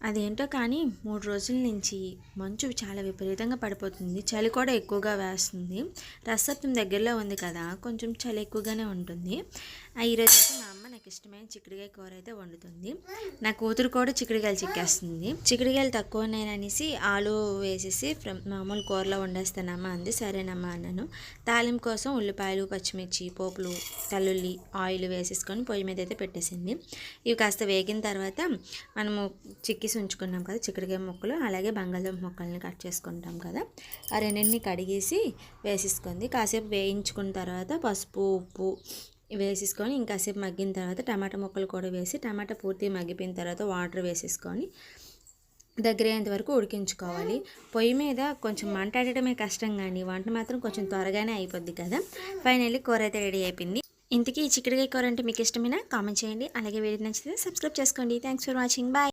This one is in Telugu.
అదేంటో కానీ 3 రోజుల నుంచి మంచు చాలా విపరీతంగా పడిపోతుంది. చలి కూడా ఎక్కువగా వేస్తుంది. రథసప్తమి దగ్గరలో ఉంది కదా! కొంచెం చలి ఎక్కువగానే ఉంటుంది. ఈరోజైతే మా అమ్మ నాకు ఇష్టమైన చిక్కుడుకాయ కూర అయితే వండుతుంది. నా కూతురు కూడా చిక్కుడుకాయలు చిక్కేస్తుంది. చిక్కుడుకాయలు తక్కువ ఉన్నాయనేసి ఆలు వేసేసి మామూలు కూరలో వండేస్తానమ్మా అంది. సరేనమ్మా అన్నాను. తాలింపు కోసం ఉల్లిపాయలు, పచ్చిమిర్చి, పోపులు, తల్లుల్లి, ఆయిల్ వేసేసుకొని పొయ్యి మీద అయితే పెట్టేసింది. ఇవి కాస్త వేగిన తర్వాత మనము ఉంచుకున్నాం కదా చిక్కుడుకాయ ముక్కలు, అలాగే బంగాళదుంప ముక్కల్ని కట్ చేసుకుంటాం కదా, ఆ రెండింటిని కడిగేసి వేసేసుకుంది. కాసేపు వేయించుకున్న తర్వాత పసుపు, ఉప్పు వేసేసుకొని ఇంకాసేపు మగ్గిన తర్వాత టమాటా ముక్కలు కూడా వేసి టమాటా పూర్తిగా మగ్గిపోయిన తర్వాత వాటర్ వేసేసుకొని దగ్గరయ్యేంత వరకు ఉడికించుకోవాలి. పొయ్యి మీద కొంచెం మంట ఆడటమే కష్టం, కానీ వంట మాత్రం కొంచెం త్వరగానే అయిపోద్ది కదా. ఫైనల్లీ కూర అయితే రెడీ అయిపోయింది. ఇంతకీ ఈ చిక్కుడుకాయ కూర అంటే మీకు ఇష్టమైనా కామెంట్ చేయండి. అలాగే వీడియో నచ్చితే సబ్స్క్రైబ్ చేసుకోండి. Thanks for watching. బాయ్.